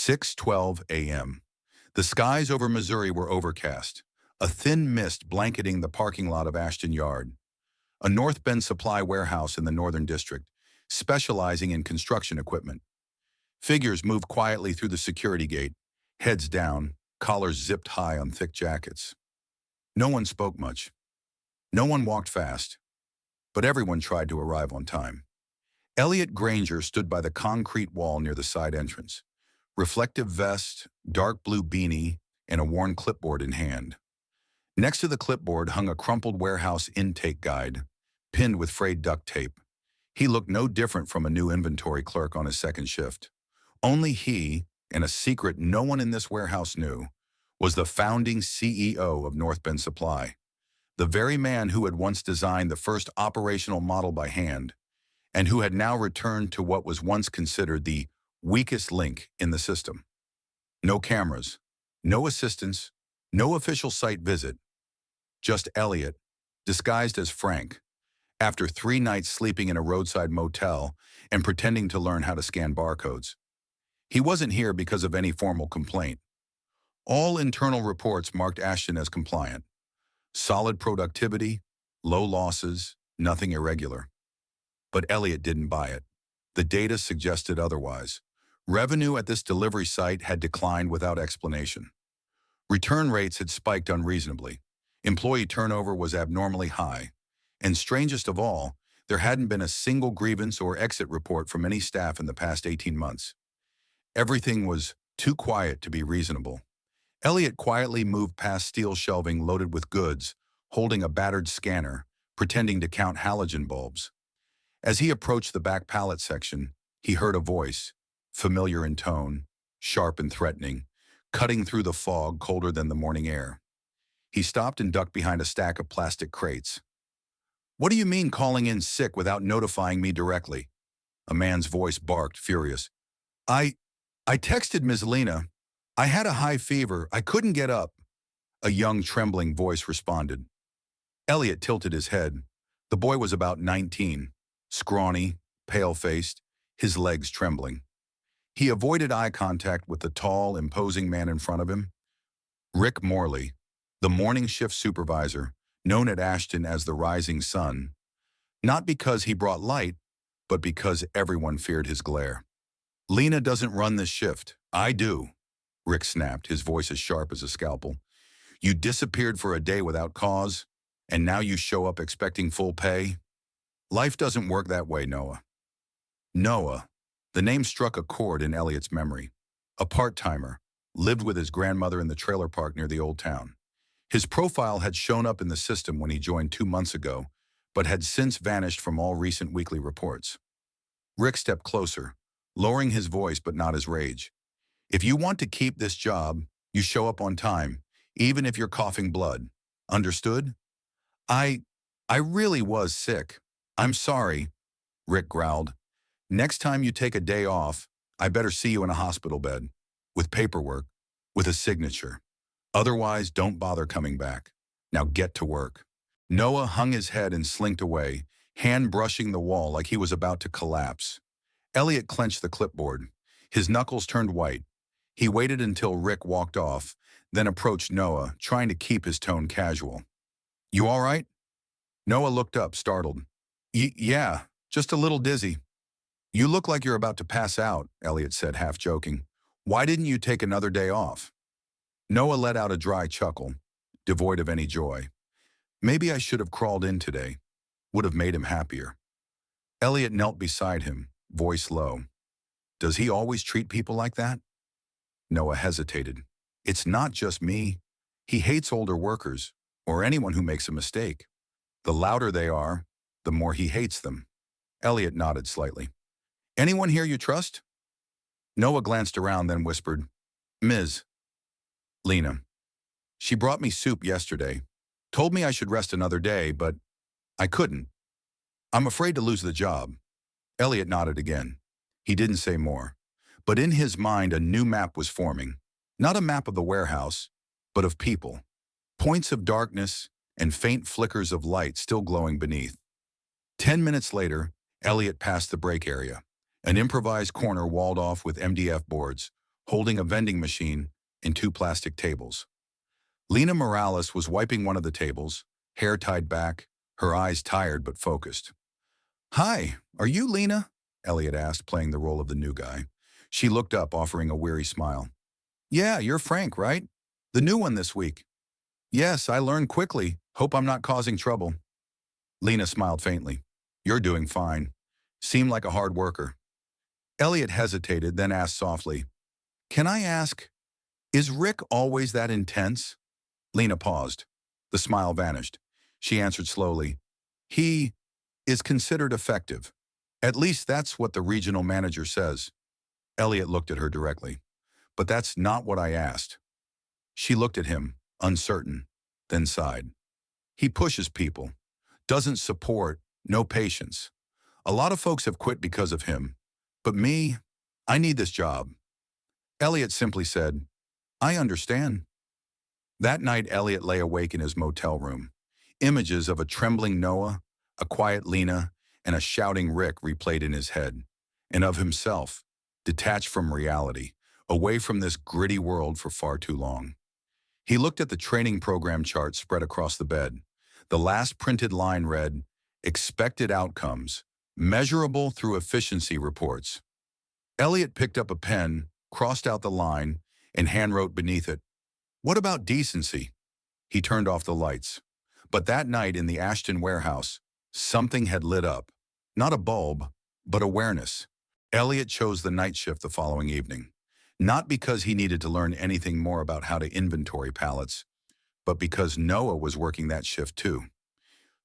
6:12 a.m. The skies over Missouri were overcast, a thin mist blanketing the parking lot of Ashton Yard, a North Bend supply warehouse in the Northern District, specializing in construction equipment. Figures moved quietly through the security gate, heads down, collars zipped high on thick jackets. No one spoke much. No one walked fast, but everyone tried to arrive on time. Elliot Granger stood by the concrete wall near the side entrance, reflective vest, dark blue beanie, and a worn clipboard in hand. Next to the clipboard hung a crumpled warehouse intake guide, pinned with frayed duct tape. He looked no different from a new inventory clerk on his second shift. Only he, and a secret no one in this warehouse knew, was the founding CEO of North Bend Supply, the very man who had once designed the first operational model by hand, and who had now returned to what was once considered the weakest link in the system. No cameras, no assistants, no official site visit. Just Elliot, disguised as Frank, after 3 nights sleeping in a roadside motel and pretending to learn how to scan barcodes. He wasn't here because of any formal complaint. All internal reports marked Ashton as compliant. Solid productivity, low losses, nothing irregular. But Elliot didn't buy it. The data suggested otherwise. Revenue at this delivery site had declined without explanation. Return rates had spiked unreasonably. Employee turnover was abnormally high. And strangest of all, there hadn't been a single grievance or exit report from any staff in the past 18 months. Everything was too quiet to be reasonable. Elliot quietly moved past steel shelving loaded with goods, holding a battered scanner, pretending to count halogen bulbs. As he approached the back pallet section, he heard a voice, familiar in tone, sharp and threatening, cutting through the fog colder than the morning air. He stopped and ducked behind a stack of plastic crates. "What do you mean calling in sick without notifying me directly?" A man's voice barked, furious. I texted Ms. Lena. I had a high fever. I couldn't get up." A young, trembling voice responded. Elliot tilted his head. The boy was about 19, scrawny, pale-faced, his legs trembling. He avoided eye contact with the tall, imposing man in front of him. Rick Morley, the morning shift supervisor, known at Ashton as the Rising Sun, not because he brought light, but because everyone feared his glare. "Lena doesn't run this shift. I do," Rick snapped, his voice as sharp as a scalpel. "You disappeared for a day without cause, and now you show up expecting full pay? Life doesn't work that way, Noah." Noah, the name struck a chord in Elliot's memory. A part-timer, lived with his grandmother in the trailer park near the old town. His profile had shown up in the system when he joined 2 months ago, but had since vanished from all recent weekly reports. Rick stepped closer, lowering his voice but not his rage. "If you want to keep this job, you show up on time, even if you're coughing blood. Understood?" I really was sick. I'm sorry," Rick growled. "Next time you take a day off, I better see you in a hospital bed, with paperwork, with a signature. Otherwise, don't bother coming back. Now get to work." Noah hung his head and slinked away, hand brushing the wall like he was about to collapse. Elliot clenched the clipboard. His knuckles turned white. He waited until Rick walked off, then approached Noah, trying to keep his tone casual. "You all right?" Noah looked up, startled. Yeah, just a little dizzy." "You look like you're about to pass out," Elliot said, half joking. "Why didn't you take another day off?" Noah let out a dry chuckle, devoid of any joy. "Maybe I should have crawled in today. Would have made him happier." Elliot knelt beside him, voice low. "Does he always treat people like that?" Noah hesitated. "It's not just me. He hates older workers, or anyone who makes a mistake. The louder they are, the more he hates them." Elliot nodded slightly. "Anyone here you trust?" Noah glanced around, then whispered, "Ms. Lena. She brought me soup yesterday. Told me I should rest another day, but I couldn't. I'm afraid to lose the job." Elliot nodded again. He didn't say more. But in his mind, a new map was forming. Not a map of the warehouse, but of people. Points of darkness and faint flickers of light still glowing beneath. 10 minutes later, Elliot passed the break area, an improvised corner walled off with MDF boards, holding a vending machine and two plastic tables. Lena Morales was wiping one of the tables, hair tied back, her eyes tired but focused. "Hi, are you Lena?" Elliot asked, playing the role of the new guy. She looked up, offering a weary smile. "Yeah, you're Frank, right? The new one this week." "Yes, I learned quickly. Hope I'm not causing trouble." Lena smiled faintly. "You're doing fine. Seem like a hard worker." Elliot hesitated, then asked softly, "Can I ask, is Rick always that intense?" Lena paused. The smile vanished. She answered slowly, "He is considered effective. At least that's what the regional manager says." Elliot looked at her directly. "But that's not what I asked." She looked at him, uncertain, then sighed. "He pushes people. Doesn't support, no patience. A lot of folks have quit because of him. But me, I need this job." Elliot simply said, "I understand." That night, Elliot lay awake in his motel room. Images of a trembling Noah, a quiet Lena, and a shouting Rick replayed in his head. And of himself, detached from reality, away from this gritty world for far too long. He looked at the training program chart spread across the bed. The last printed line read, "Expected outcomes, measurable through efficiency reports." Elliot picked up a pen, crossed out the line, and handwrote beneath it, "What about decency?" He turned off the lights. But that night in the Ashton warehouse, something had lit up. Not a bulb, but awareness. Elliot chose the night shift the following evening. Not because he needed to learn anything more about how to inventory pallets, but because Noah was working that shift too.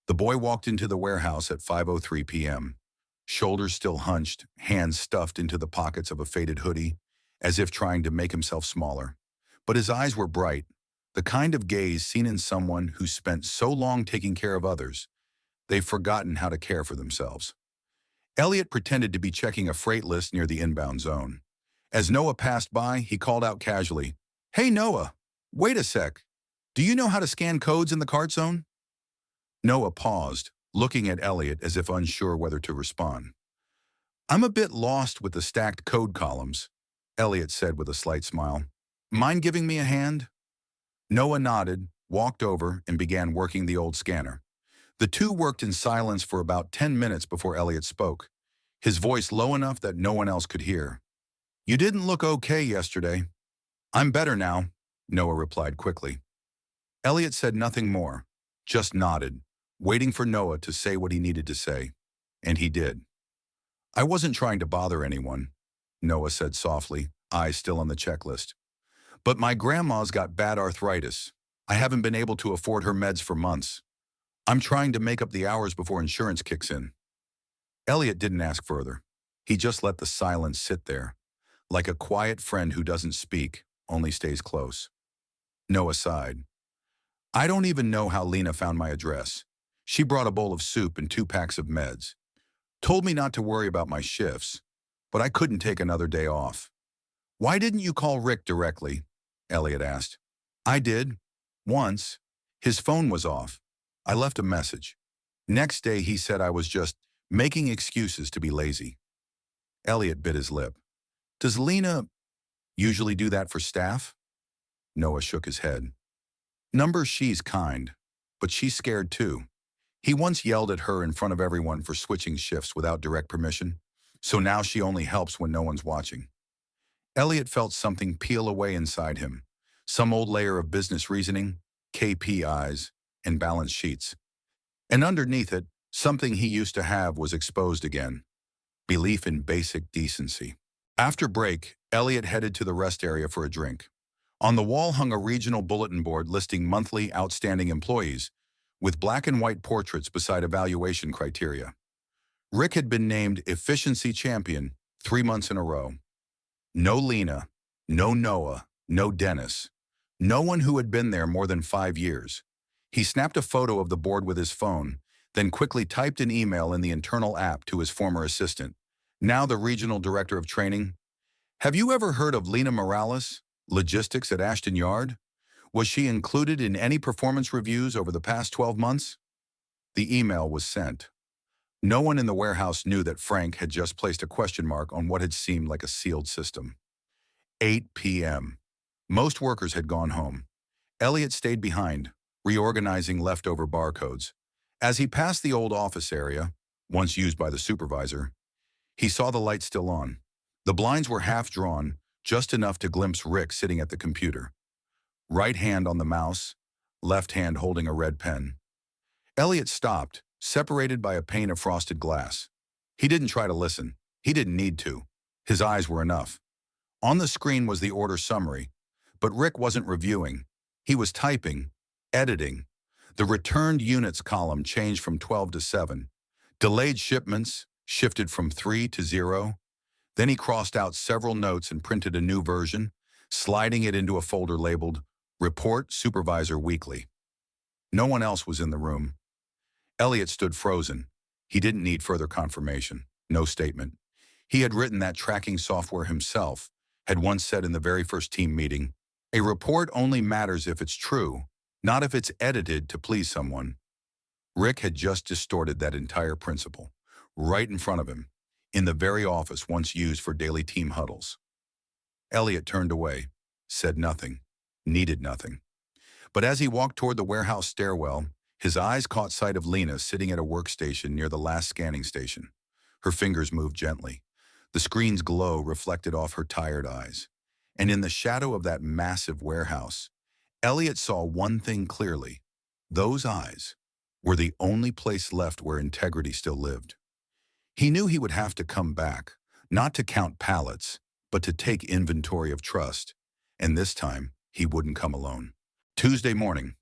The boy walked into the warehouse at 5:03 p.m., shoulders still hunched, hands stuffed into the pockets of a faded hoodie, as if trying to make himself smaller. But his eyes were bright, the kind of gaze seen in someone who spent so long taking care of others, they've forgotten how to care for themselves. Elliot pretended to be checking a freight list near the inbound zone. As Noah passed by, he called out casually, "Hey Noah, wait a sec. Do you know how to scan codes in the cart zone?" Noah paused, looking at Elliot as if unsure whether to respond. "I'm a bit lost with the stacked code columns," Elliot said with a slight smile. "Mind giving me a hand?" Noah nodded, walked over, and began working the old scanner. The two worked in silence for about 10 minutes before Elliot spoke, his voice low enough that no one else could hear. "You didn't look okay yesterday." "I'm better now," Noah replied quickly. Elliot said nothing more, just nodded, waiting for Noah to say what he needed to say. And he did. "I wasn't trying to bother anyone," Noah said softly, eyes still on the checklist. "But my grandma's got bad arthritis. I haven't been able to afford her meds for months. I'm trying to make up the hours before insurance kicks in." Elliot didn't ask further. He just let the silence sit there, like a quiet friend who doesn't speak, only stays close. Noah sighed. "I don't even know how Lena found my address. She brought a bowl of soup and 2 packs of meds. Told me not to worry about my shifts, but I couldn't take another day off." "Why didn't you call Rick directly?" Elliot asked. "I did. Once. His phone was off. I left a message. Next day he said I was just making excuses to be lazy." Elliot bit his lip. "Does Lena usually do that for staff?" Noah shook his head. She's kind, but she's scared too. He once yelled at her in front of everyone for switching shifts without direct permission, so now she only helps when no one's watching." Elliot felt something peel away inside him, some old layer of business reasoning, KPIs, and balance sheets. And underneath it, something he used to have was exposed again, belief in basic decency. After break, Elliot headed to the rest area for a drink. On the wall hung a regional bulletin board listing monthly outstanding employees, with black and white portraits beside evaluation criteria. Rick had been named Efficiency Champion 3 months in a row. No Lena, no Noah, no Dennis. No one who had been there more than 5 years. He snapped a photo of the board with his phone, then quickly typed an email in the internal app to his former assistant, now the regional director of training. "Have you ever heard of Lena Morales, logistics at Ashton Yard? Was she included in any performance reviews over the past 12 months?" The email was sent. No one in the warehouse knew that Frank had just placed a question mark on what had seemed like a sealed system. 8 p.m. Most workers had gone home. Elliot stayed behind, reorganizing leftover barcodes. As he passed the old office area, once used by the supervisor, he saw the light still on. The blinds were half drawn, just enough to glimpse Rick sitting at the computer. Right hand on the mouse, left hand holding a red pen. Elliot stopped, separated by a pane of frosted glass. He didn't try to listen. He didn't need to. His eyes were enough. On the screen was the order summary, but Rick wasn't reviewing. He was typing, editing. The returned units column changed from 12 to 7. Delayed shipments shifted from 3 to 0. Then he crossed out several notes and printed a new version, sliding it into a folder labeled Report Supervisor Weekly. No one else was in the room. Elliot stood frozen. He didn't need further confirmation. No statement. He had written that tracking software himself, had once said in the very first team meeting, "A report only matters if it's true, not if it's edited to please someone." Rick had just distorted that entire principle, right in front of him, in the very office once used for daily team huddles. Elliot turned away, said nothing, needed nothing. But as he walked toward the warehouse stairwell, his eyes caught sight of Lena sitting at a workstation near the last scanning station. Her fingers moved gently. The screen's glow reflected off her tired eyes. And in the shadow of that massive warehouse, Elliot saw one thing clearly. Those eyes were the only place left where integrity still lived. He knew he would have to come back, not to count pallets, but to take inventory of trust. And this time, he wouldn't come alone. Tuesday morning.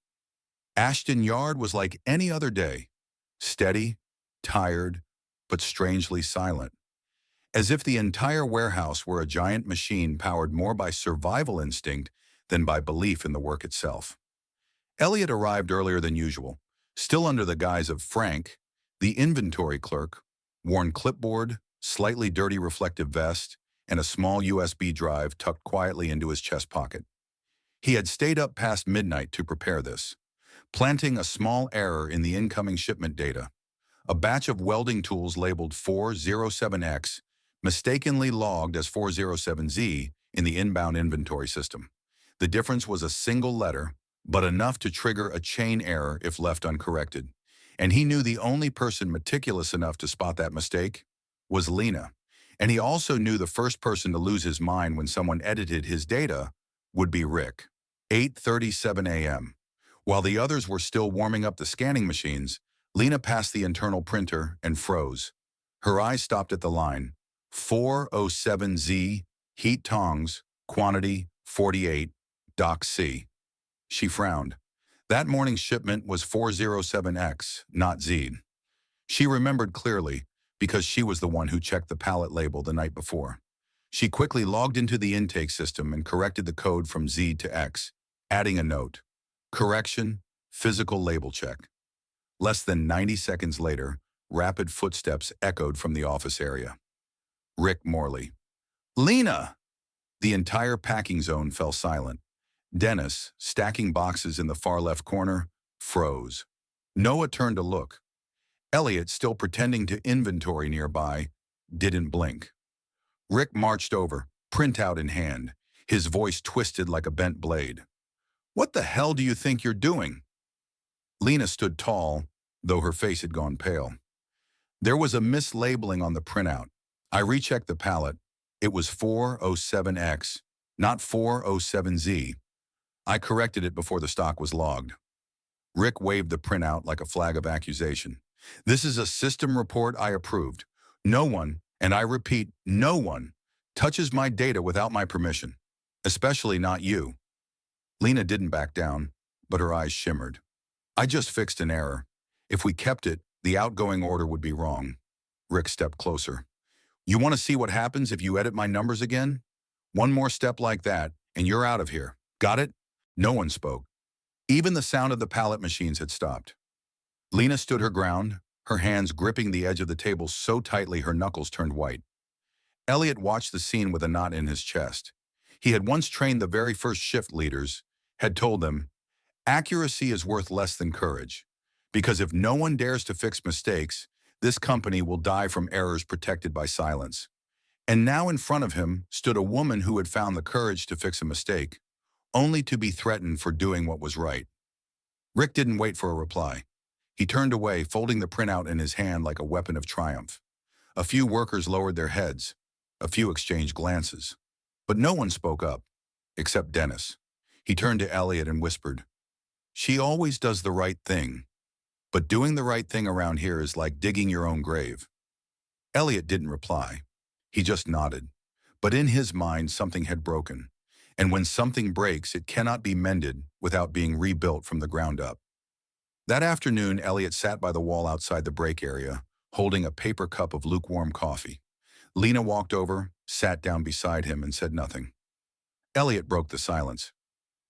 Ashton Yard was like any other day. Steady, tired, but strangely silent. As if the entire warehouse were a giant machine powered more by survival instinct than by belief in the work itself. Elliot arrived earlier than usual, still under the guise of Frank, the inventory clerk, worn clipboard, slightly dirty reflective vest, and a small USB drive tucked quietly into his chest pocket. He had stayed up past midnight to prepare this, planting a small error in the incoming shipment data. A batch of welding tools labeled 407X mistakenly logged as 407Z in the inbound inventory system. The difference was a single letter, but enough to trigger a chain error if left uncorrected. And he knew the only person meticulous enough to spot that mistake was Lena. And he also knew the first person to lose his mind when someone edited his data would be Rick. 8:37 a.m. While the others were still warming up the scanning machines, Lena passed the internal printer and froze. Her eyes stopped at the line, 407Z, heat tongs, quantity 48, Doc C. She frowned. That morning's shipment was 407X, not Z. She remembered clearly because she was the one who checked the pallet label the night before. She quickly logged into the intake system and corrected the code from Z to X, adding a note. Correction, physical label check. Less than 90 seconds later, rapid footsteps echoed from the office area. Rick Morley. Lena! The entire packing zone fell silent. Dennis, stacking boxes in the far left corner, froze. Noah turned to look. Elliot, still pretending to inventory nearby, didn't blink. Rick marched over, printout in hand, his voice twisted like a bent blade. What the hell do you think you're doing? Lena stood tall, though her face had gone pale. There was a mislabeling on the printout. I rechecked the pallet. It was 407X, not 407Z. I corrected it before the stock was logged. Rick waved the printout like a flag of accusation. This is a system report I approved. No one, and I repeat, no one, touches my data without my permission. Especially not you. Lena didn't back down, but her eyes shimmered. I just fixed an error. If we kept it, the outgoing order would be wrong. Rick stepped closer. You want to see what happens if you edit my numbers again? One more step like that, and you're out of here. Got it? No one spoke. Even the sound of the pallet machines had stopped. Lena stood her ground, her hands gripping the edge of the table so tightly her knuckles turned white. Elliot watched the scene with a knot in his chest. He had once trained the very first shift leaders, had told them, accuracy is worth less than courage, because if no one dares to fix mistakes, this company will die from errors protected by silence. And now in front of him stood a woman who had found the courage to fix a mistake, only to be threatened for doing what was right. Rick didn't wait for a reply. He turned away, folding the printout in his hand like a weapon of triumph. A few workers lowered their heads. A few exchanged glances. But no one spoke up, except Dennis. He turned to Elliot and whispered, "She always does the right thing. But doing the right thing around here is like digging your own grave." Elliot didn't reply. He just nodded. But in his mind, something had broken. And when something breaks, it cannot be mended without being rebuilt from the ground up. That afternoon, Elliot sat by the wall outside the break area, holding a paper cup of lukewarm coffee. Lena walked over, sat down beside him, and said nothing. Elliot broke the silence.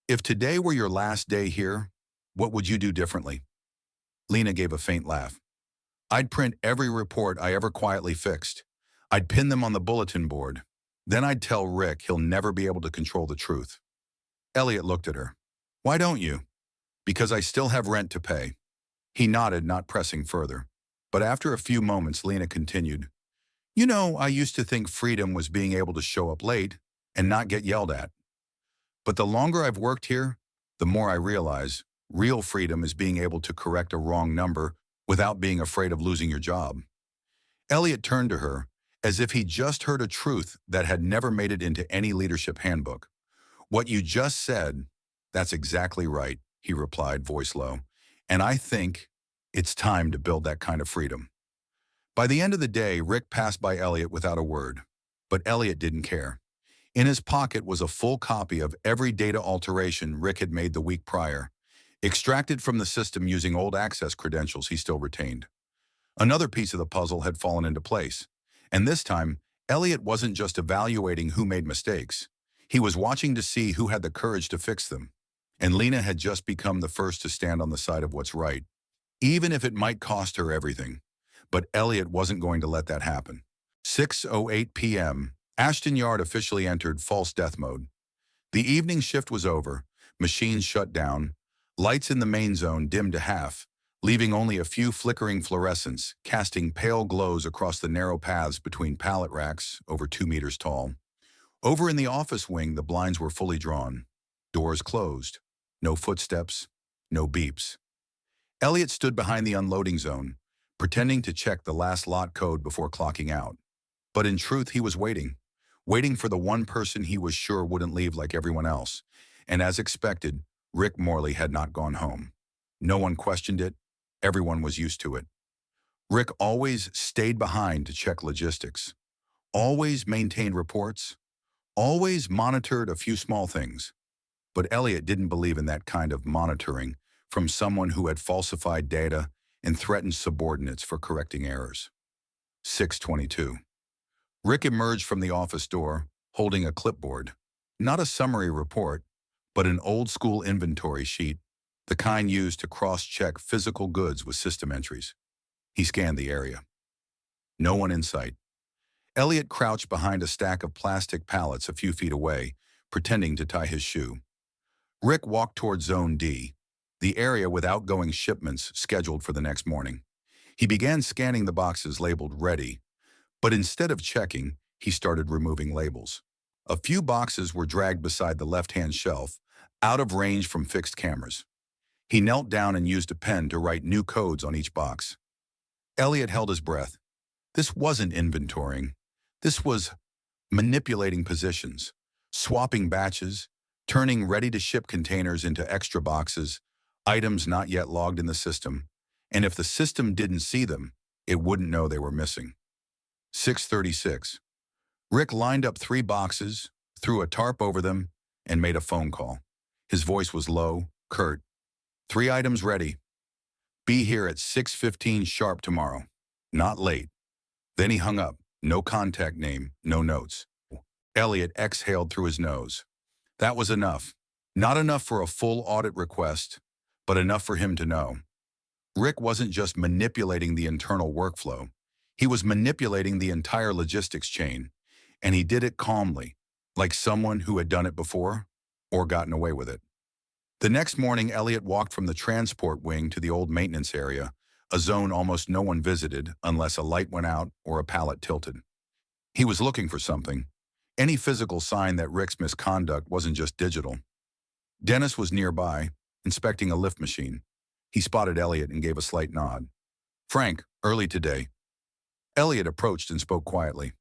"If today were your last day here, what would you do differently?" Lena gave a faint laugh. "I'd print every report I ever quietly fixed. I'd pin them on the bulletin board. Then I'd tell Rick he'll never be able to control the truth." Elliot looked at her. "Why don't you?" "Because I still have rent to pay." He nodded, not pressing further. But after a few moments, Lena continued, "You know, I used to think freedom was being able to show up late and not get yelled at. But the longer I've worked here, the more I realize real freedom is being able to correct a wrong number without being afraid of losing your job." Elliot turned to her, as if he just heard a truth that had never made it into any leadership handbook. "What you just said, that's exactly right," he replied, voice low. "And I think it's time to build that kind of freedom." By the end of the day, Rick passed by Elliot without a word. But Elliot didn't care. In his pocket was a full copy of every data alteration Rick had made the week prior, extracted from the system using old access credentials he still retained. Another piece of the puzzle had fallen into place. And this time, Elliot wasn't just evaluating who made mistakes. He was watching to see who had the courage to fix them. And Lena had just become the first to stand on the side of what's right, even if it might cost her everything. But Elliot wasn't going to let that happen. 6:08 p.m., Ashton Yard officially entered false death mode. The evening shift was over, machines shut down, lights in the main zone dimmed to half, leaving only a few flickering fluorescents, casting pale glows across the narrow paths between pallet racks over 2 meters tall. Over in the office wing, the blinds were fully drawn. Doors closed. No footsteps, no beeps. Elliot stood behind the unloading zone, pretending to check the last lot code before clocking out. But in truth, he was waiting for the one person he was sure wouldn't leave like everyone else. And as expected, Rick Morley had not gone home. No one questioned it. Everyone was used to it. Rick always stayed behind to check logistics, always maintained reports, always monitored a few small things. But Elliot didn't believe in that kind of monitoring from someone who had falsified data and threatened subordinates for correcting errors. 6:22. Rick emerged from the office door, holding a clipboard. Not a summary report, but an old-school inventory sheet, the kind used to cross-check physical goods with system entries. He scanned the area. No one in sight. Elliot crouched behind a stack of plastic pallets a few feet away, pretending to tie his shoe. Rick walked toward Zone D, the area with outgoing shipments scheduled for the next morning. He began scanning the boxes labeled ready, but instead of checking, he started removing labels. A few boxes were dragged beside the left-hand shelf, out of range from fixed cameras. He knelt down and used a pen to write new codes on each box. Elliot held his breath. This wasn't inventorying. This was manipulating positions, swapping batches, turning ready-to-ship containers into extra boxes, items not yet logged in the system, and if the system didn't see them, it wouldn't know they were missing. 6:36. Rick lined up 3 boxes, threw a tarp over them, and made a phone call. His voice was low, curt. 3 items ready. Be here at 6:15 sharp tomorrow. Not late. Then he hung up. No contact name, no notes. Elliot exhaled through his nose. That was enough. Not enough for a full audit request, but enough for him to know. Rick wasn't just manipulating the internal workflow. He was manipulating the entire logistics chain, and he did it calmly, like someone who had done it before or gotten away with it. The next morning, Elliot walked from the transport wing to the old maintenance area, a zone almost no one visited unless a light went out or a pallet tilted. He was looking for something, any physical sign that Rick's misconduct wasn't just digital. Dennis was nearby, inspecting a lift machine. He spotted Elliot and gave a slight nod. "Frank, early today." Elliot approached and spoke quietly.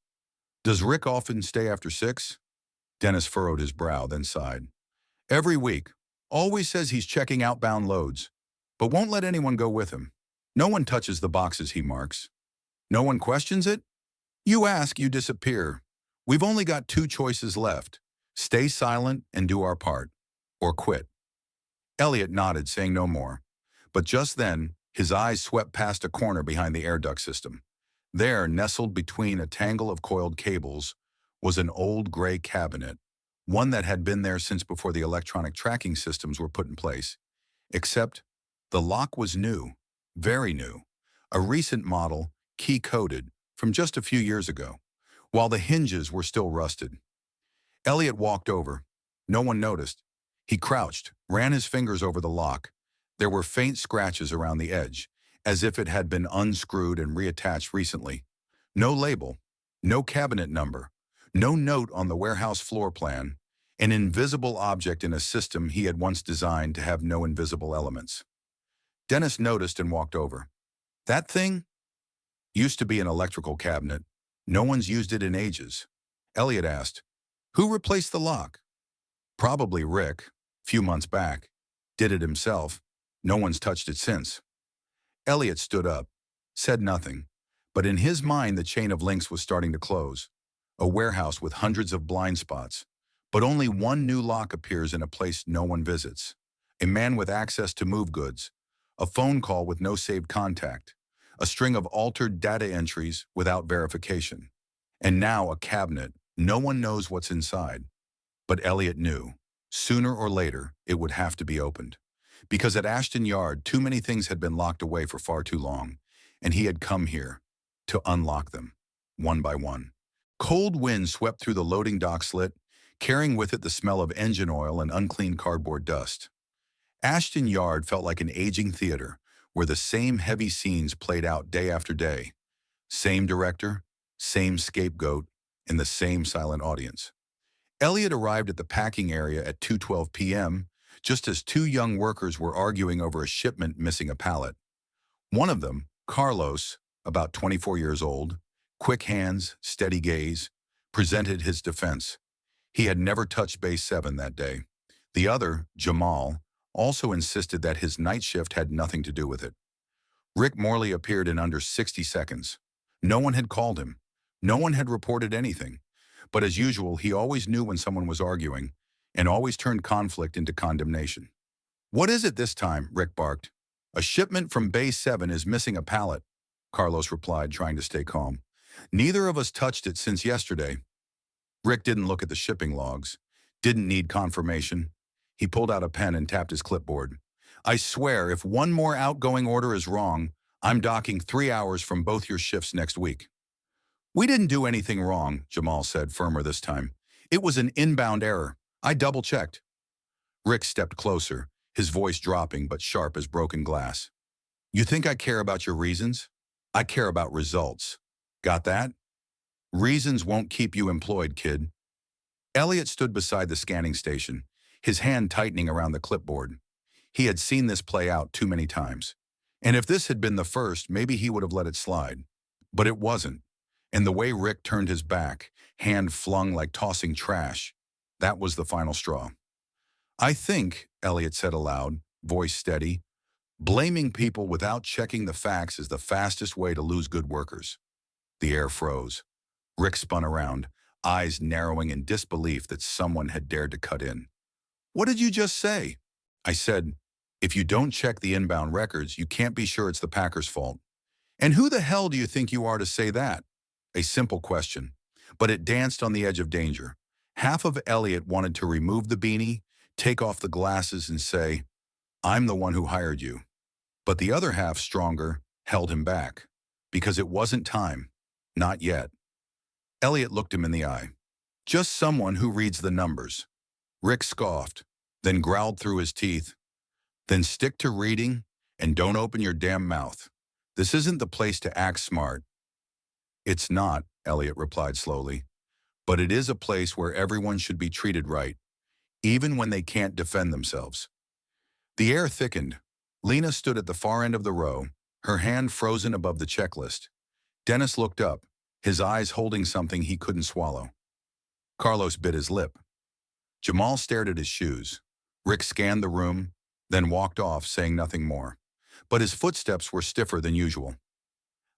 "Does Rick often stay after 6?" Dennis furrowed his brow, then sighed. "Every week. Always says he's checking outbound loads, but won't let anyone go with him. No one touches the boxes he marks. No one questions it? You ask, you disappear. We've only got 2 choices left. Stay silent and do our part, or quit." Elliot nodded, saying no more. But just then, his eyes swept past a corner behind the air duct system. There, nestled between a tangle of coiled cables, was an old gray cabinet, one that had been there since before the electronic tracking systems were put in place. Except, the lock was new, very new, a recent model, key-coded, from just a few years ago, while the hinges were still rusted. Elliot walked over. No one noticed. He crouched, ran his fingers over the lock. There were faint scratches around the edge, as if it had been unscrewed and reattached recently. No label, no cabinet number, no note on the warehouse floor plan, an invisible object in a system he had once designed to have no invisible elements. Dennis noticed and walked over. "That thing? Used to be an electrical cabinet. No one's used it in ages." Elliot asked, "Who replaced the lock?" "Probably Rick, few months back. Did it himself. No one's touched it since." Elliot stood up, said nothing, but in his mind the chain of links was starting to close. A warehouse with hundreds of blind spots, but only one new lock appears in a place no one visits. A man with access to move goods, a phone call with no saved contact, a string of altered data entries without verification. And now a cabinet. No one knows what's inside. But Elliot knew. Sooner or later, it would have to be opened. Because at Ashton Yard, too many things had been locked away for far too long, and he had come here to unlock them, one by one. Cold wind swept through the loading dock slit, carrying with it the smell of engine oil and unclean cardboard dust. Ashton Yard felt like an aging theater, where the same heavy scenes played out day after day. Same director, same scapegoat, and the same silent audience. Elliot arrived at the packing area at 2:12 p.m., just as 2 young workers were arguing over a shipment missing a pallet. One of them, Carlos, about 24 years old, quick hands, steady gaze, presented his defense. He had never touched Base 7 that day. The other, Jamal, also insisted that his night shift had nothing to do with it. Rick Morley appeared in under 60 seconds. No one had called him. No one had reported anything. But as usual, he always knew when someone was arguing, and always turned conflict into condemnation. "What is it this time?" Rick barked. "A shipment from Base 7 is missing a pallet," Carlos replied, trying to stay calm. "Neither of us touched it since yesterday." Rick didn't look at the shipping logs. Didn't need confirmation. He pulled out a pen and tapped his clipboard. "I swear, if one more outgoing order is wrong, I'm docking 3 hours from both your shifts next week." "We didn't do anything wrong," Jamal said, firmer this time. "It was an inbound error. I double-checked." Rick stepped closer, his voice dropping but sharp as broken glass. "You think I care about your reasons? I care about results. Got that? Reasons won't keep you employed, kid." Elliot stood beside the scanning station, his hand tightening around the clipboard. He had seen this play out too many times. And if this had been the first, maybe he would have let it slide. But it wasn't. And the way Rick turned his back, hand flung like tossing trash, that was the final straw. "I think," Elliot said aloud, voice steady, "blaming people without checking the facts is the fastest way to lose good workers." The air froze. Rick spun around, eyes narrowing in disbelief that someone had dared to cut in. "What did you just say?" "I said, if you don't check the inbound records, you can't be sure it's the Packers' fault." "And who the hell do you think you are to say that?" A simple question, but it danced on the edge of danger. Half of Elliot wanted to remove the beanie, take off the glasses, and say, "I'm the one who hired you." But the other half, stronger, held him back. Because it wasn't time. Not yet. Elliot looked him in the eye. "Just someone who reads the numbers." Rick scoffed, then growled through his teeth. "Then stick to reading and don't open your damn mouth. This isn't the place to act smart." "It's not," Elliot replied slowly. But it is a place where everyone should be treated right, even when they can't defend themselves. The air thickened. Lena stood at the far end of the row, her hand frozen above the checklist. Dennis looked up, his eyes holding something he couldn't swallow. Carlos bit his lip. Jamal stared at his shoes. Rick scanned the room, then walked off, saying nothing more. But his footsteps were stiffer than usual.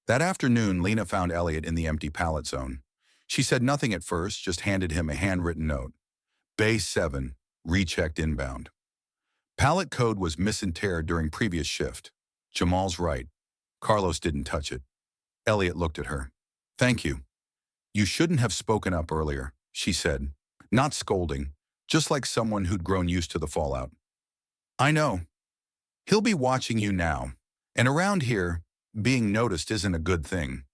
That afternoon, Lena found Elliot in the empty pallet zone. She said nothing at first, just handed him a handwritten note. Bay 7, rechecked inbound. Pallet code was misinterred during previous shift. Jamal's right. Carlos didn't touch it. Elliot looked at her. Thank you. You shouldn't have spoken up earlier, she said. Not scolding, just like someone who'd grown used to the fallout. I know. He'll be watching you now. And around here, being noticed isn't a good thing.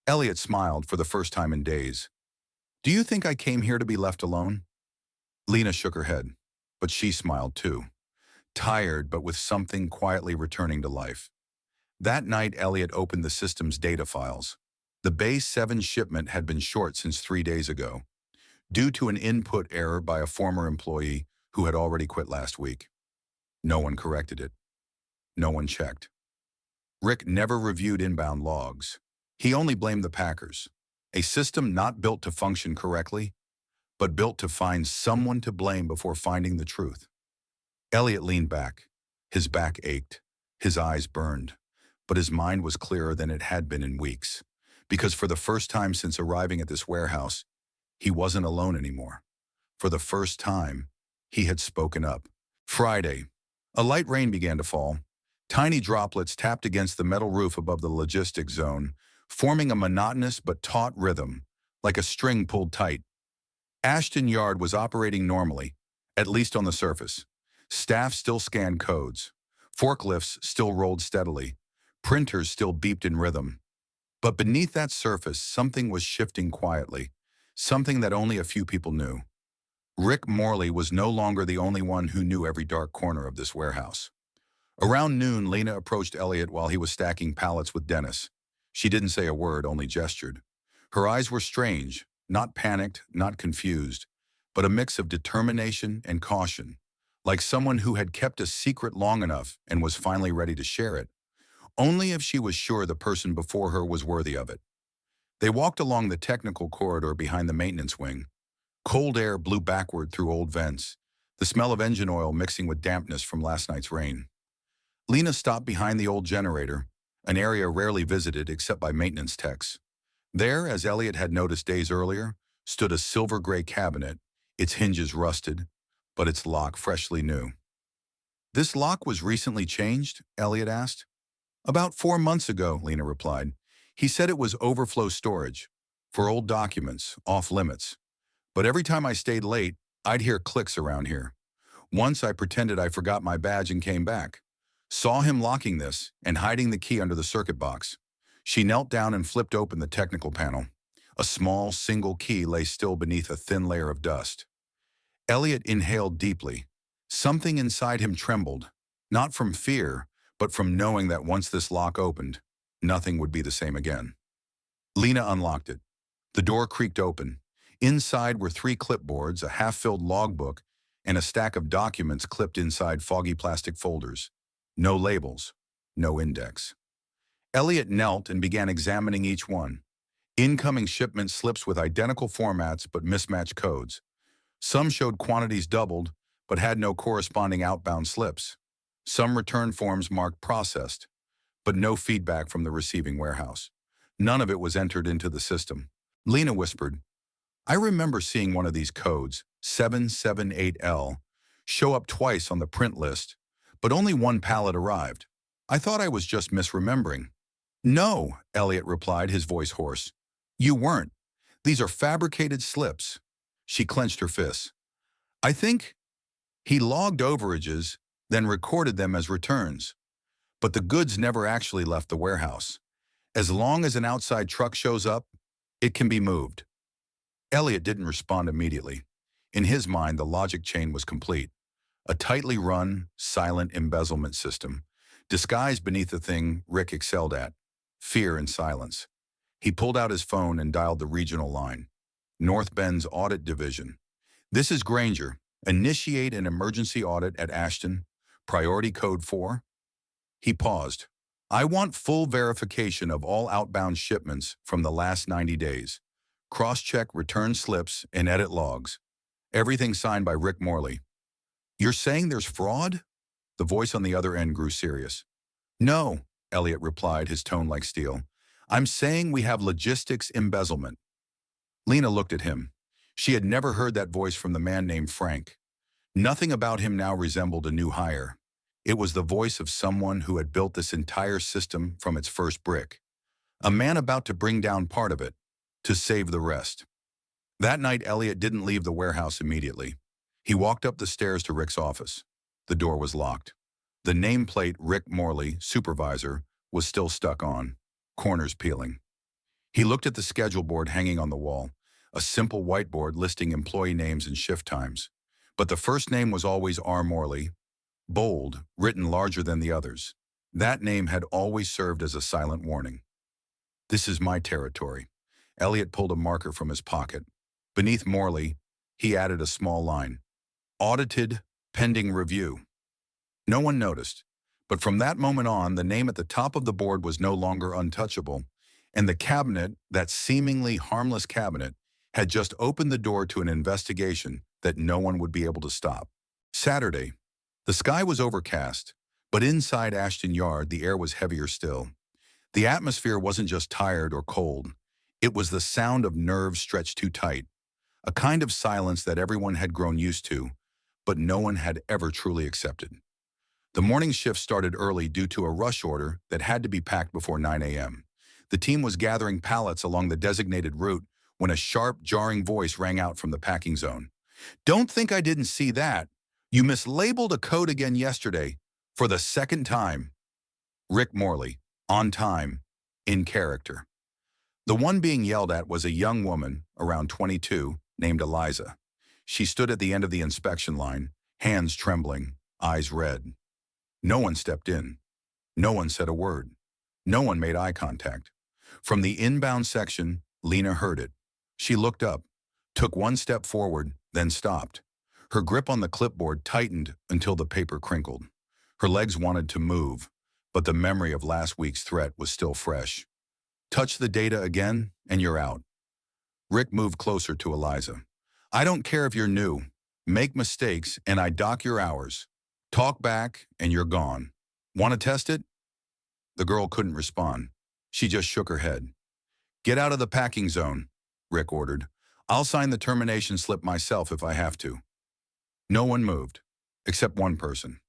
Elliot smiled for the first time in days. Do you think I came here to be left alone? Lena shook her head, but she smiled too. Tired, but with something quietly returning to life. That night, Elliot opened the system's data files. The Bay 7 shipment had been short since 3 days ago, due to an input error by a former employee who had already quit last week. No one corrected it. No one checked. Rick never reviewed inbound logs. He only blamed the Packers, a system not built to function correctly, but built to find someone to blame before finding the truth. Elliot leaned back. His back ached. His eyes burned. But his mind was clearer than it had been in weeks. Because for the first time since arriving at this warehouse, he wasn't alone anymore. For the first time, he had spoken up. Friday. A light rain began to fall. Tiny droplets tapped against the metal roof above the logistics zone, forming a monotonous but taut rhythm, like a string pulled tight. Ashton Yard was operating normally, at least on the surface. Staff still scanned codes. Forklifts still rolled steadily. Printers still beeped in rhythm. But beneath that surface, something was shifting quietly, something that only a few people knew. Rick Morley was no longer the only one who knew every dark corner of this warehouse. Around noon, Lena approached Elliot while he was stacking pallets with Dennis. She didn't say a word, only gestured. Her eyes were strange, not panicked, not confused, but a mix of determination and caution, like someone who had kept a secret long enough and was finally ready to share it, only if she was sure the person before her was worthy of it. They walked along the technical corridor behind the maintenance wing. Cold air blew backward through old vents, the smell of engine oil mixing with dampness from last night's rain. Lena stopped behind the old generator, an area rarely visited except by maintenance techs. There, as Elliot had noticed days earlier, stood a silver-gray cabinet, its hinges rusted, but its lock freshly new. This lock was recently changed? Elliot asked. About 4 months ago, Lena replied. He said it was overflow storage, for old documents, off limits. But every time I stayed late, I'd hear clicks around here. Once I pretended I forgot my badge and came back. Saw him locking this and hiding the key under the circuit box. She knelt down and flipped open the technical panel. A small, single key lay still beneath a thin layer of dust. Elliot inhaled deeply. Something inside him trembled, not from fear, but from knowing that once this lock opened, nothing would be the same again. Lena unlocked it. The door creaked open. Inside were 3 clipboards, a half-filled logbook, and a stack of documents clipped inside foggy plastic folders. No labels, no index. Elliot knelt and began examining each one. Incoming shipment slips with identical formats but mismatched codes. Some showed quantities doubled, but had no corresponding outbound slips. Some return forms marked processed, but no feedback from the receiving warehouse. None of it was entered into the system. Lena whispered, I remember seeing one of these codes, 778L, show up twice on the print list, but only one pallet arrived. I thought I was just misremembering. No, Elliot replied, his voice hoarse. You weren't. These are fabricated slips. She clenched her fists. I think he logged overages, then recorded them as returns. But the goods never actually left the warehouse. As long as an outside truck shows up, it can be moved. Elliot didn't respond immediately. In his mind, the logic chain was complete. A tightly run, silent embezzlement system, disguised beneath the thing Rick excelled at, fear and silence. He pulled out his phone and dialed the regional line. North Bend's Audit Division. This is Granger. Initiate an emergency audit at Ashton. Priority code 4. He paused. I want full verification of all outbound shipments from the last 90 days. Cross-check return slips and edit logs. Everything signed by Rick Morley. You're saying there's fraud? The voice on the other end grew serious. No, Elliot replied, his tone like steel. I'm saying we have logistics embezzlement. Lena looked at him. She had never heard that voice from the man named Frank. Nothing about him now resembled a new hire. It was the voice of someone who had built this entire system from its first brick. A man about to bring down part of it, to save the rest. That night, Elliot didn't leave the warehouse immediately. He walked up the stairs to Rick's office. The door was locked. The nameplate Rick Morley, supervisor, was still stuck on, corners peeling. He looked at the schedule board hanging on the wall, a simple whiteboard listing employee names and shift times. But the first name was always R. Morley, bold, written larger than the others. That name had always served as a silent warning. This is my territory. Elliot pulled a marker from his pocket. Beneath Morley, he added a small line. Audited, pending review. No one noticed, but from that moment on, the name at the top of the board was no longer untouchable, and the cabinet, that seemingly harmless cabinet, had just opened the door to an investigation that no one would be able to stop. Saturday. The sky was overcast, but inside Ashton Yard, the air was heavier still. The atmosphere wasn't just tired or cold. It was the sound of nerves stretched too tight, a kind of silence that everyone had grown used to, but no one had ever truly accepted. The morning shift started early due to a rush order that had to be packed before 9 a.m. The team was gathering pallets along the designated route when a sharp, jarring voice rang out from the packing zone. Don't think I didn't see that. You mislabeled a code again yesterday, for the second time. Rick Morley, on time, in character. The one being yelled at was a young woman, around 22, named Eliza. She stood at the end of the inspection line, hands trembling, eyes red. No one stepped in. No one said a word. No one made eye contact. From the inbound section, Lena heard it. She looked up, took one step forward, then stopped. Her grip on the clipboard tightened until the paper crinkled. Her legs wanted to move, but the memory of last week's threat was still fresh. Touch the data again, and you're out. Rick moved closer to Eliza. I don't care if you're new. Make mistakes, and I dock your hours. Talk back, and you're gone. Want to test it? The girl couldn't respond. She just shook her head. Get out of the packing zone, Rick ordered. I'll sign the termination slip myself if I have to. No one moved, except one person.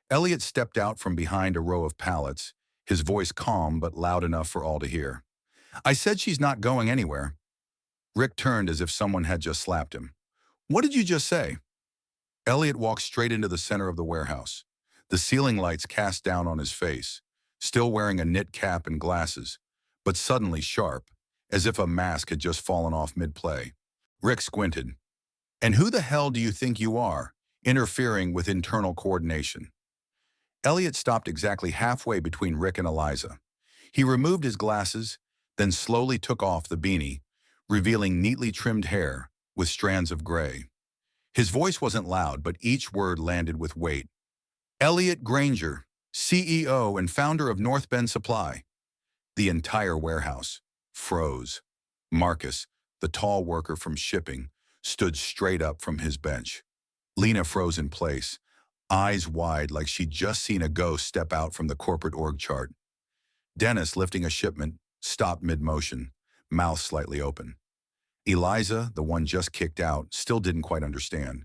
Elliot stepped out from behind a row of pallets, his voice calm but loud enough for all to hear. I said she's not going anywhere. Rick turned as if someone had just slapped him. What did you just say? Elliot walked straight into the center of the warehouse. The ceiling lights cast down on his face, still wearing a knit cap and glasses, but suddenly sharp, as if a mask had just fallen off mid-play. Rick squinted. And who the hell do you think you are, interfering with internal coordination? Elliot stopped exactly halfway between Rick and Eliza. He removed his glasses, then slowly took off the beanie, revealing neatly trimmed hair with strands of gray. His voice wasn't loud, but each word landed with weight. Elliot Granger, CEO and founder of North Bend Supply. The entire warehouse froze. Marcus, the tall worker from shipping, stood straight up from his bench. Lena froze in place, eyes wide like she'd just seen a ghost step out from the corporate org chart. Dennis, lifting a shipment, stopped mid-motion, mouth slightly open. Eliza, the one just kicked out, still didn't quite understand,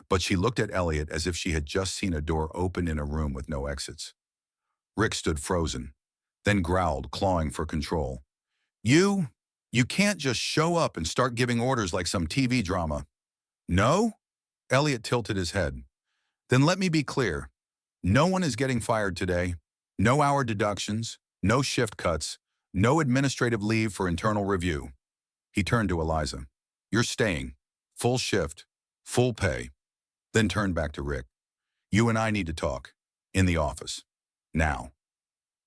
but she looked at Elliot as if she had just seen a door open in a room with no exits. Rick stood frozen, then growled, clawing for control. You can't just show up and start giving orders like some TV drama. No? Elliot tilted his head. Then let me be clear. No one is getting fired today. No hour deductions, no shift cuts, no administrative leave for internal review. He turned to Eliza. You're staying. Full shift, full pay. Then turned back to Rick. You and I need to talk. In the office. Now.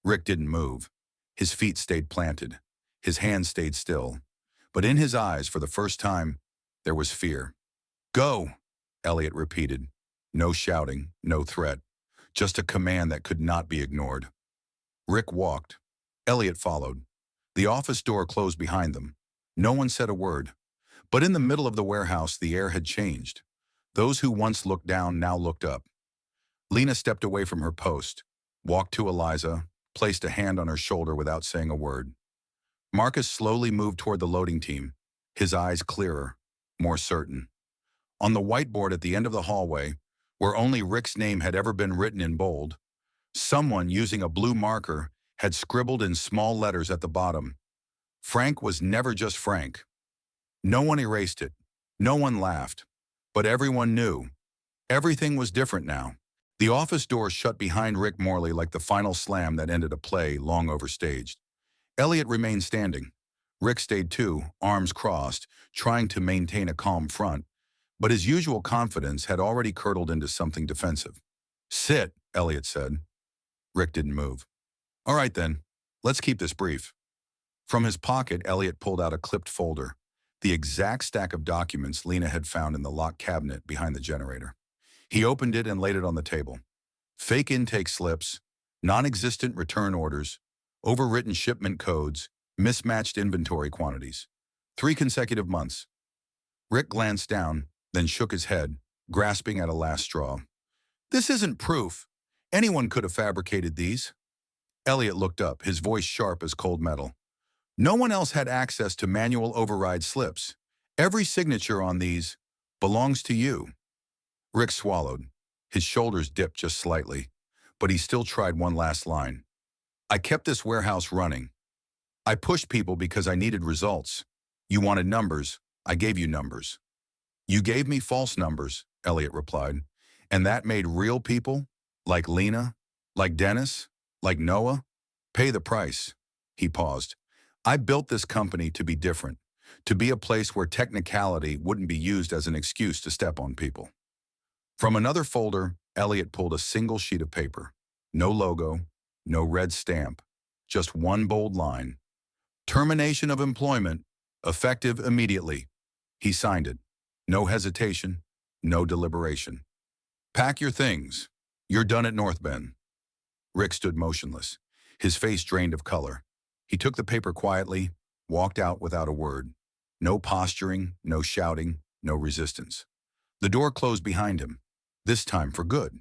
Rick didn't move. His feet stayed planted. His hand stayed still, but in his eyes, for the first time, there was fear. Go, Elliot repeated. No shouting, no threat, just a command that could not be ignored. Rick walked. Elliot followed. The office door closed behind them. No one said a word. But in the middle of the warehouse, the air had changed. Those who once looked down now looked up. Lena stepped away from her post, walked to Eliza, placed a hand on her shoulder without saying a word. Marcus slowly moved toward the loading team, his eyes clearer, more certain. On the whiteboard at the end of the hallway, where only Rick's name had ever been written in bold, someone using a blue marker had scribbled in small letters at the bottom. Frank was never just Frank. No one erased it. No one laughed. But everyone knew. Everything was different now. The office door shut behind Rick Morley like the final slam that ended a play long overstaged. Elliot remained standing. Rick stayed too, arms crossed, trying to maintain a calm front, but his usual confidence had already curdled into something defensive. Sit, Elliot said. Rick didn't move. All right then, let's keep this brief. From his pocket, Elliot pulled out a clipped folder, the exact stack of documents Lena had found in the locked cabinet behind the generator. He opened it and laid it on the table. Fake intake slips, non-existent return orders, overwritten shipment codes, mismatched inventory quantities. 3 consecutive months. Rick glanced down, then shook his head, grasping at a last straw. This isn't proof. Anyone could have fabricated these. Elliot looked up, his voice sharp as cold metal. No one else had access to manual override slips. Every signature on these belongs to you. Rick swallowed. His shoulders dipped just slightly, but he still tried one last line. I kept this warehouse running. I pushed people because I needed results. You wanted numbers. I gave you numbers. You gave me false numbers, Elliot replied. And that made real people, like Lena, like Dennis, like Noah, pay the price. He paused. I built this company to be different, to be a place where technicality wouldn't be used as an excuse to step on people. From another folder, Elliot pulled a single sheet of paper. No logo, no red stamp, just one bold line. Termination of employment, effective immediately. He signed it. No hesitation, no deliberation. Pack your things. You're done at North Bend. Rick stood motionless, his face drained of color. He took the paper quietly, walked out without a word. No posturing, no shouting, no resistance. The door closed behind him, this time for good.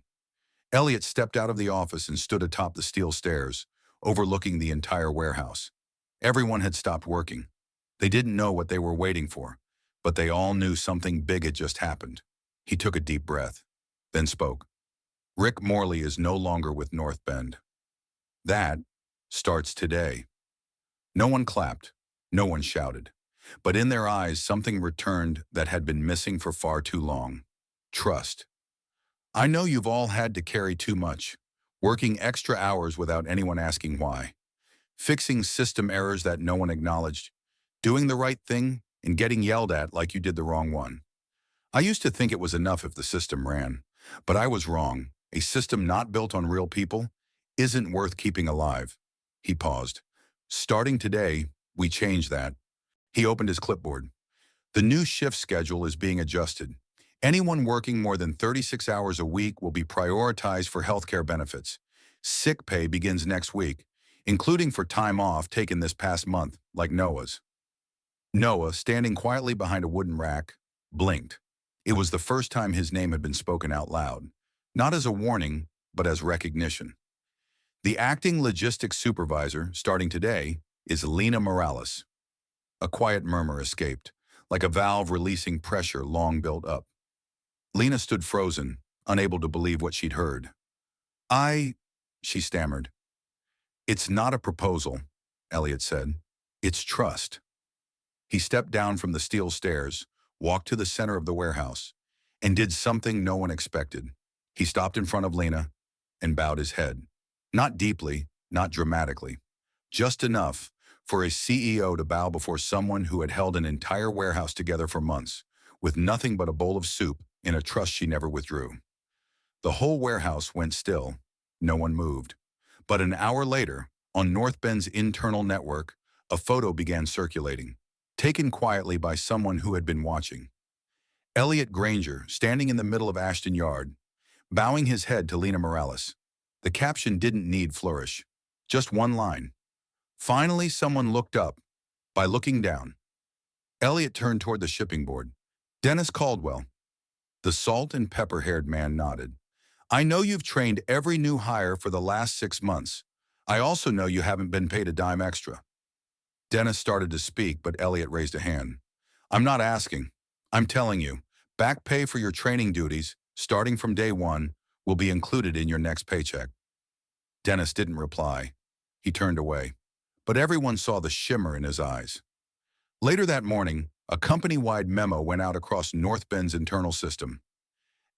Elliot stepped out of the office and stood atop the steel stairs, overlooking the entire warehouse. Everyone had stopped working. They didn't know what they were waiting for, but they all knew something big had just happened. He took a deep breath, then spoke. Rick Morley is no longer with North Bend. That starts today. No one clapped, no one shouted, but in their eyes something returned that had been missing for far too long. Trust. I know you've all had to carry too much, working extra hours without anyone asking why, fixing system errors that no one acknowledged, doing the right thing and getting yelled at like you did the wrong one. I used to think it was enough if the system ran, but I was wrong. A system not built on real people isn't worth keeping alive. He paused. Starting today, we change that. He opened his clipboard. The new shift schedule is being adjusted. Anyone working more than 36 hours a week will be prioritized for healthcare benefits. Sick pay begins next week, including for time off taken this past month, like Noah's. Noah, standing quietly behind a wooden rack, blinked. It was the first time his name had been spoken out loud, not as a warning, but as recognition. The acting logistics supervisor, starting today, is Lena Morales. A quiet murmur escaped, like a valve releasing pressure long built up. Lena stood frozen, unable to believe what she'd heard. She stammered. It's not a proposal, Elliot said. It's trust. He stepped down from the steel stairs, walked to the center of the warehouse, and did something no one expected. He stopped in front of Lena and bowed his head. Not deeply, not dramatically, just enough for a CEO to bow before someone who had held an entire warehouse together for months, with nothing but a bowl of soup in a trust she never withdrew. The whole warehouse went still. No one moved. But an hour later, on North Bend's internal network, a photo began circulating, taken quietly by someone who had been watching. Elliot Granger, standing in the middle of Ashton Yard, bowing his head to Lena Morales. The caption didn't need flourish. Just one line. Finally, someone looked up. By looking down, Elliot turned toward the shipping board. Dennis Caldwell. The salt and pepper-haired man nodded. I know you've trained every new hire for the last 6 months. I also know you haven't been paid a dime extra. Dennis started to speak, but Elliot raised a hand. I'm not asking. I'm telling you, back pay for your training duties, starting from day one, will be included in your next paycheck. Dennis didn't reply. He turned away, but everyone saw the shimmer in his eyes. Later that morning, a company-wide memo went out across North Bend's internal system.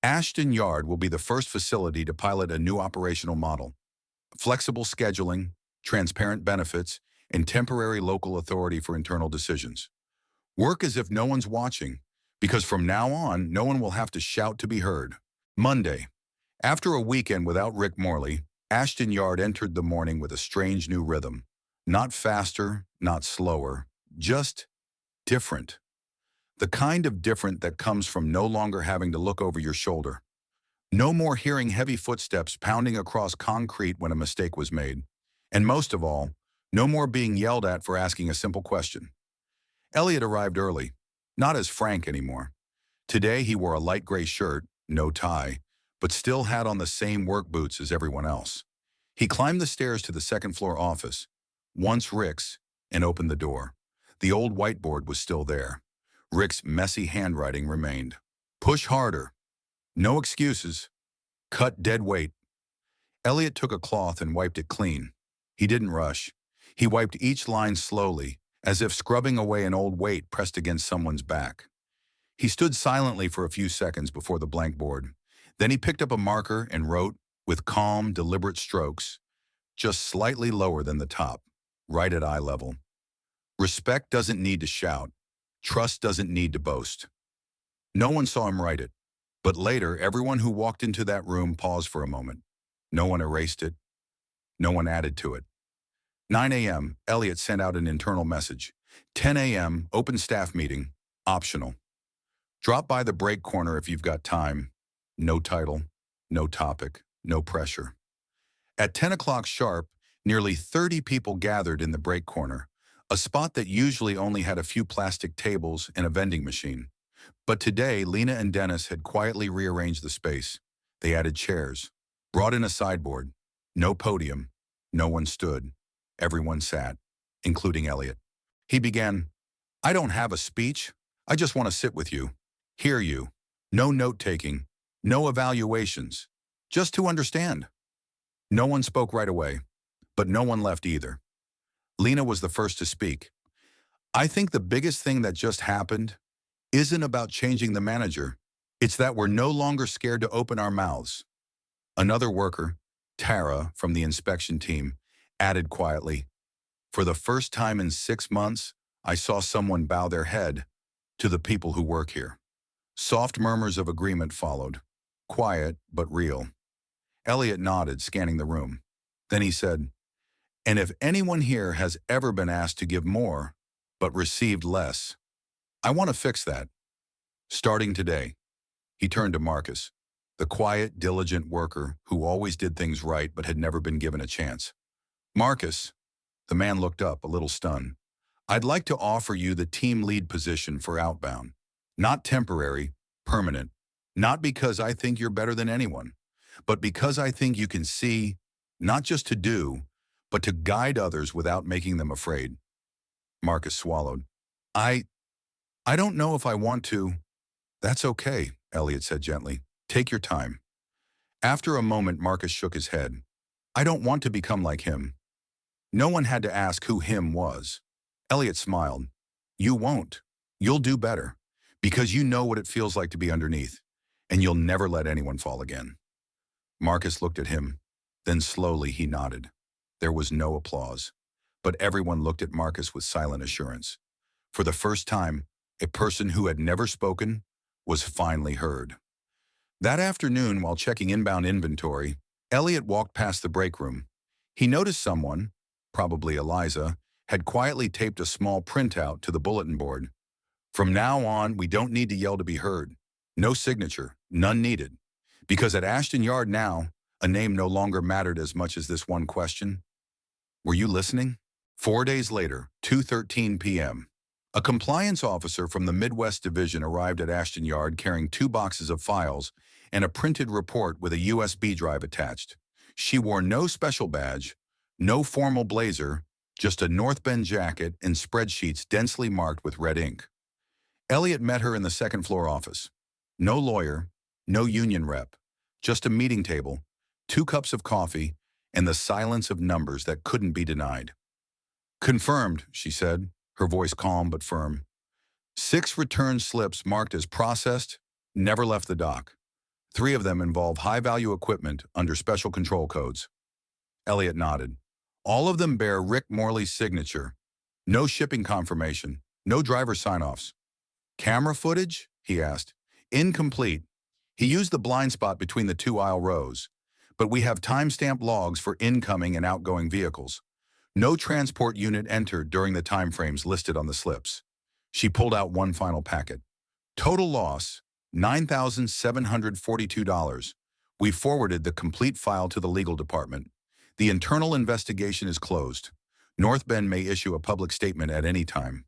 Ashton Yard will be the first facility to pilot a new operational model. Flexible scheduling, transparent benefits, and temporary local authority for internal decisions. Work as if no one's watching, because from now on, no one will have to shout to be heard. Monday. After a weekend without Rick Morley, Ashton Yard entered the morning with a strange new rhythm. Not faster, not slower, just different. The kind of different that comes from no longer having to look over your shoulder. No more hearing heavy footsteps pounding across concrete when a mistake was made. And most of all, no more being yelled at for asking a simple question. Elliot arrived early, not as Frank anymore. Today he wore a light gray shirt, no tie, but still had on the same work boots as everyone else. He climbed the stairs to the second-floor office, once Rick's, and opened the door. The old whiteboard was still there. Rick's messy handwriting remained. Push harder. No excuses. Cut dead weight. Elliot took a cloth and wiped it clean. He didn't rush. He wiped each line slowly, as if scrubbing away an old weight pressed against someone's back. He stood silently for a few seconds before the blank board. Then he picked up a marker and wrote, with calm, deliberate strokes, just slightly lower than the top, right at eye level. Respect doesn't need to shout. Trust doesn't need to boast. No one saw him write it, but later everyone who walked into that room paused for a moment. No one erased it. No one added to it. 9 a.m., Elliot sent out an internal message. 10 a.m., open staff meeting, optional. Drop by the break corner if you've got time. No title, no topic, no pressure. At 10 o'clock sharp, nearly 30 people gathered in the break corner, a spot that usually only had a few plastic tables and a vending machine. But today, Lena and Dennis had quietly rearranged the space. They added chairs, brought in a sideboard. No podium. No one stood. Everyone sat, including Elliot. He began, I don't have a speech. I just want to sit with you, hear you. No note-taking, no evaluations, just to understand. No one spoke right away, but no one left either. Lena was the first to speak. I think the biggest thing that just happened isn't about changing the manager. It's that we're no longer scared to open our mouths. Another worker, Tara from the inspection team, added quietly, for the first time in 6 months, I saw someone bow their head to the people who work here. Soft murmurs of agreement followed, quiet but real. Elliot nodded, scanning the room. Then he said, and if anyone here has ever been asked to give more, but received less, I want to fix that. Starting today. He turned to Marcus, the quiet, diligent worker who always did things right but had never been given a chance. Marcus, the man looked up, a little stunned. I'd like to offer you the team lead position for outbound. Not temporary, permanent. Not because I think you're better than anyone, but because I think you can see, not just to do, but to guide others without making them afraid. Marcus swallowed. I don't know if I want to. That's okay, Elliot said gently. Take your time. After a moment, Marcus shook his head. I don't want to become like him. No one had to ask who him was. Elliot smiled. You won't. You'll do better, because you know what it feels like to be underneath, and you'll never let anyone fall again. Marcus looked at him. Then slowly he nodded. There was no applause, but everyone looked at Marcus with silent assurance. For the first time, a person who had never spoken was finally heard. That afternoon, while checking inbound inventory, Elliot walked past the break room. He noticed someone, probably Eliza, had quietly taped a small printout to the bulletin board. From now on, we don't need to yell to be heard. No signature, none needed. Because at Ashton Yard now, a name no longer mattered as much as this one question. Were you listening? 4 days later, 2:13 p.m. A compliance officer from the Midwest Division arrived at Ashton Yard carrying 2 boxes of files and a printed report with a USB drive attached. She wore no special badge, no formal blazer, just a North Bend jacket and spreadsheets densely marked with red ink. Elliot met her in the second-floor office. No lawyer, no union rep, just a meeting table, 2 cups of coffee, and the silence of numbers that couldn't be denied. "Confirmed," she said, her voice calm but firm. "6 return slips marked as processed, never left the dock. 3 of them involve high-value equipment under special control codes." Elliot nodded. "All of them bear Rick Morley's signature. No shipping confirmation, no driver sign-offs." "Camera footage?" he asked. "Incomplete. He used the blind spot between the 2 aisle rows. But we have timestamp logs for incoming and outgoing vehicles. No transport unit entered during the timeframes listed on the slips." She pulled out one final packet. "Total loss, $9,742. We forwarded the complete file to the legal department. The internal investigation is closed. North Bend may issue a public statement at any time."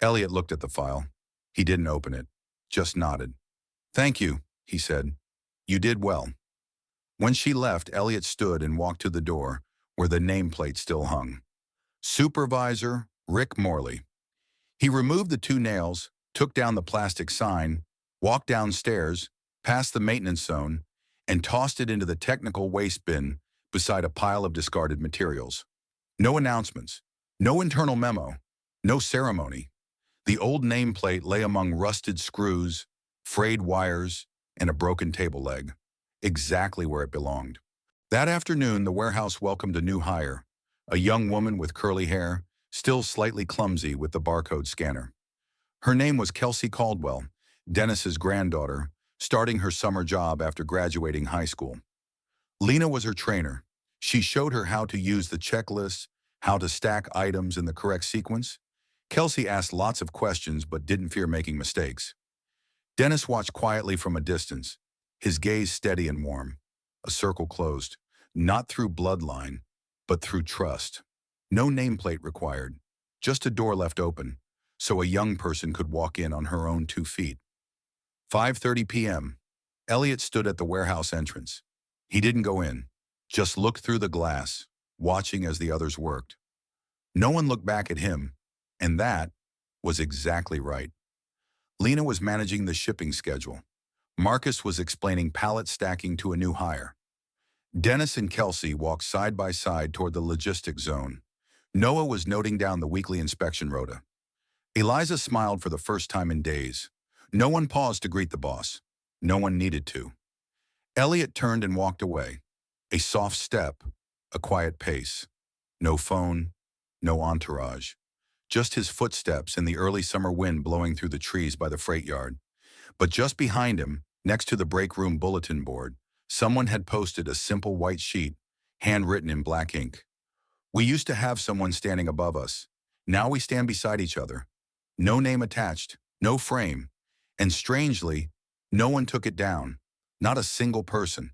Elliot looked at the file. He didn't open it, just nodded. "Thank you," he said. "You did well." When she left, Elliot stood and walked to the door, where the nameplate still hung. Supervisor Rick Morley. He removed the 2 nails, took down the plastic sign, walked downstairs, past the maintenance zone, and tossed it into the technical waste bin beside a pile of discarded materials. No announcements, no internal memo, no ceremony. The old nameplate lay among rusted screws, frayed wires, and a broken table leg, exactly where it belonged. That afternoon, the warehouse welcomed a new hire, a young woman with curly hair, still slightly clumsy with the barcode scanner. Her name was Kelsey Caldwell, Dennis's granddaughter, starting her summer job after graduating high school. Lena was her trainer. She showed her how to use the checklist, how to stack items in the correct sequence. Kelsey asked lots of questions but didn't fear making mistakes. Dennis watched quietly from a distance, his gaze steady and warm. A circle closed, not through bloodline, but through trust. No nameplate required, just a door left open, so a young person could walk in on her own 2 feet. 5:30 p.m. Elliot stood at the warehouse entrance. He didn't go in, just looked through the glass, watching as the others worked. No one looked back at him, and that was exactly right. Lena was managing the shipping schedule. Marcus was explaining pallet stacking to a new hire. Dennis and Kelsey walked side by side toward the logistics zone. Noah was noting down the weekly inspection rota. Eliza smiled for the first time in days. No one paused to greet the boss. No one needed to. Elliot turned and walked away. A soft step, a quiet pace. No phone, no entourage. Just his footsteps and the early summer wind blowing through the trees by the freight yard. But just behind him, next to the break room bulletin board, someone had posted a simple white sheet, handwritten in black ink. "We used to have someone standing above us. Now we stand beside each other. No name attached, no frame. And strangely, no one took it down. Not a single person.